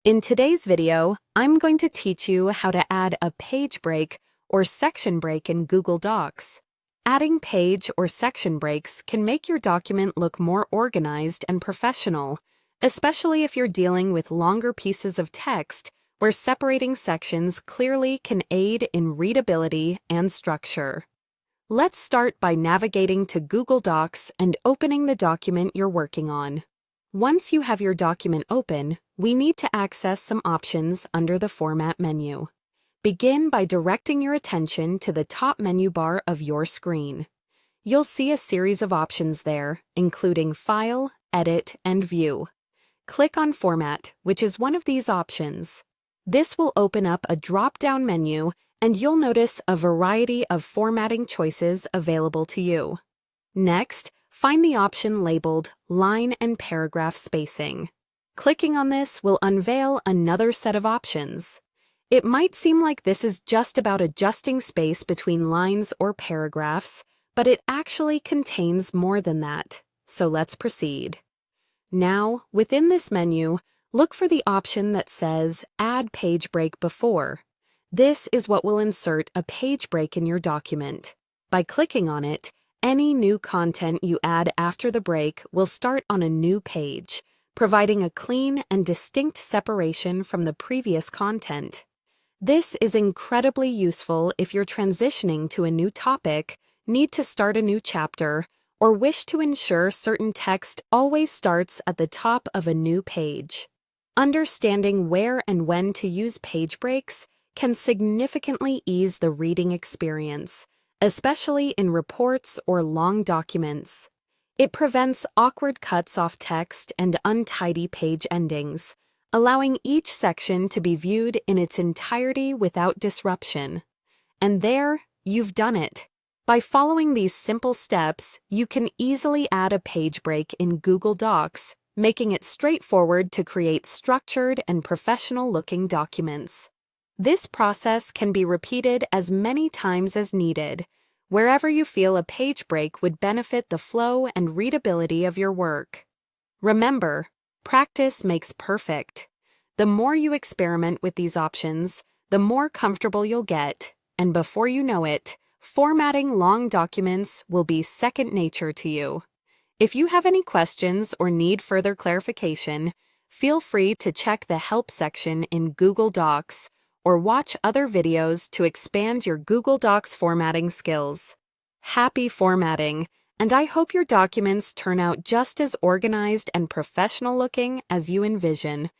In today's video, I'm going to teach you how to add a page break or section break in Google Docs. Adding page or section breaks can make your document look more organized and professional, especially if you're dealing with longer pieces of text where separating sections clearly can aid in readability and structure. Let's start by navigating to Google Docs and opening the document you're working on. Once you have your document open, we need to access some options under the Format menu. Begin by directing your attention to the top menu bar of your screen. You'll see a series of options there, including File, Edit, and View. Click on Format, which is one of these options. This will open up a drop-down menu, and you'll notice a variety of formatting choices available to you. Next, find the option labeled Line and Paragraph Spacing. Clicking on this will unveil another set of options. It might seem like this is just about adjusting space between lines or paragraphs, but it actually contains more than that. So let's proceed. Now, within this menu, look for the option that says Add Page Break Before. This is what will insert a page break in your document. By clicking on it, any new content you add after the break will start on a new page, providing a clean and distinct separation from the previous content. This is incredibly useful if you're transitioning to a new topic, need to start a new chapter, or wish to ensure certain text always starts at the top of a new page. Understanding where and when to use page breaks can significantly ease the reading experience, especially in reports or long documents. It prevents awkward cuts off text and untidy page endings, allowing each section to be viewed in its entirety without disruption. And there, you've done it. By following these simple steps, you can easily add a page break in Google Docs, making it straightforward to create structured and professional-looking documents. This process can be repeated as many times as needed, wherever you feel a page break would benefit the flow and readability of your work. Remember, practice makes perfect. The more you experiment with these options, the more comfortable you'll get, and before you know it, formatting long documents will be second nature to you. If you have any questions or need further clarification, feel free to check the Help section in Google Docs or watch other videos to expand your Google Docs formatting skills. Happy formatting, and I hope your documents turn out just as organized and professional looking as you envision.